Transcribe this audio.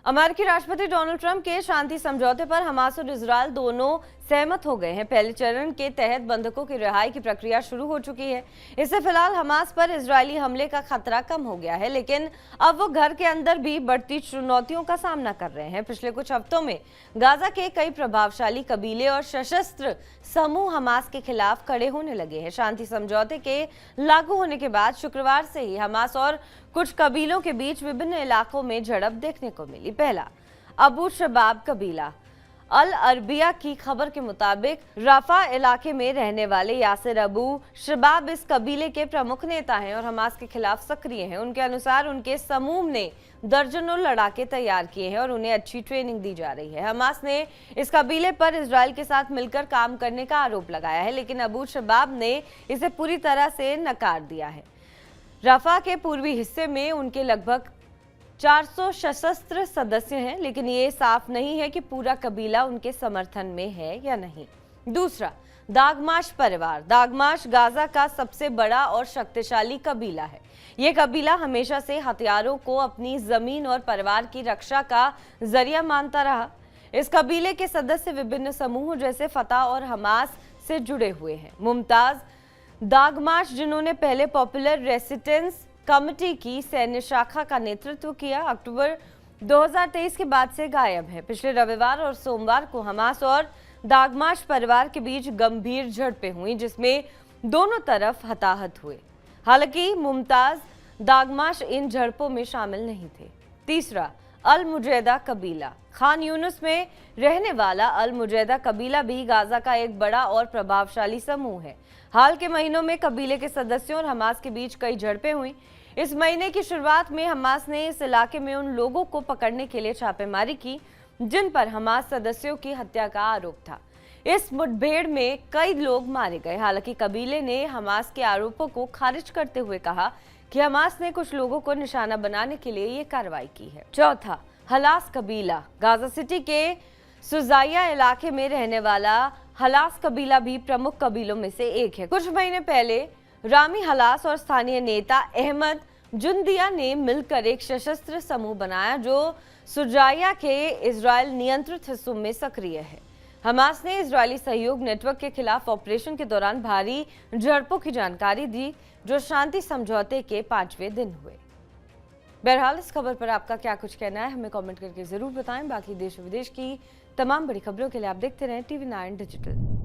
अमेरिकी राष्ट्रपति Donald Trump के शांति समझौते पर हमास और इजरायल दोनों सहमत हो गए हैं। पहले चरण के तहत बंधकों की रिहाई की प्रक्रिया शुरू हो चुकी है। इससे फिलहाल हमास पर इजरायली हमले का खतरा कम हो गया है, लेकिन अब वो घर के अंदर भी बढ़ती चुनौतियों का सामना कर रहे हैं। पिछले कुछ हफ्तों में गाजा के कई प्रभावशाली कबीले और सशस्त्र समूह हमास के खिलाफ खड़े होने लगे हैं। शांति समझौते के लागू होने के बाद शुक्रवार से ही हमास और कुछ कबीलों के बीच विभिन्न इलाकों में झड़प देखने को मिली। पहला, अबू शबाब कबीला। अल अरबिया की खबर के मुताबिक राफा इलाके में रहने वाले यासिर अबू शबाब इस कबीले के प्रमुख नेता हैं और हमास के खिलाफ सक्रिय हैं। उनके अनुसार उनके समूह ने दर्जनों लड़ाके तैयार किए हैं और उन्हें अच्छी ट्रेनिंग दी जा रही है। हमास ने इस कबीले पर इजरायल के साथ मिलकर काम करने का आरोप लगाया है, लेकिन अबू शबाब ने इसे पूरी तरह से नकार दिया है। रफा के पूर्वी हिस्से में उनके लगभग 400 सशस्त्र सदस्य हैं, लेकिन ये साफ नहीं है कि पूरा कबीला उनके समर्थन में है या नहीं। दूसरा, दागमाश परिवार। दागमाश गाजा का सबसे बड़ा और शक्तिशाली कबीला है। ये कबीला हमेशा से हथियारों को अपनी जमीन और परिवार की रक्षा का जरिया मानता रहा। इस कबीले के सदस्य विभिन्न समूहों जैसे फतह और हमास से जुड़े हुए हैं। मुमताज दागमाश, जिन्होंने पहले पॉपुलर रेसिस्टेंस कमेटी की सैन्य शाखा का नेतृत्व किया, अक्टूबर 2023 के बाद से गायब है। पिछले रविवार और सोमवार को हमास और दागमाश परिवार के बीच गंभीर झड़पें हुई, जिसमें दोनों तरफ हताहत हुए। हालांकि मुमताज दागमाश इन झड़पों में शामिल नहीं थे। तीसरा, अल मुजैदा कबीला। खान यूनुस में रहने वाला अल मुजैदा कबीला भी गाजा का एक बड़ा और प्रभावशाली समूह है। हाल के महीनों में कबीले के सदस्यों और हमास के बीच कई झड़पें हुई। इस महीने की शुरुआत में हमास ने इस इलाके में उन लोगों को पकड़ने के लिए छापेमारी की जिन पर हमास सदस्यों की हत्या का आरोप था। इस मुठभेड़ में कई लोग मारे गए। हालांकि कबीले ने हमास के आरोपों को खारिज करते हुए कहा कि हमास ने कुछ लोगों को निशाना बनाने के लिए ये कार्रवाई की है। चौथा, हलास कबीला। गाजा सिटी के सुजाइया इलाके में रहने वाला हलास कबीला भी प्रमुख कबीलों में से एक है। कुछ महीने पहले रामी हलास और स्थानीय नेता अहमद जुंदिया ने मिलकर एक सशस्त्र समूह बनाया जो सुजाइया के इजरायल नियंत्रित हिस्सों में सक्रिय है। हमास ने इजरायली सहयोग नेटवर्क के खिलाफ ऑपरेशन के दौरान भारी झड़पों की जानकारी दी, जो शांति समझौते के 5वें दिन हुए। बहरहाल इस खबर पर आपका क्या कुछ कहना है, हमें कमेंट करके जरूर बताएं। बाकी देश विदेश की तमाम बड़ी खबरों के लिए आप देखते रहें TV9 डिजिटल।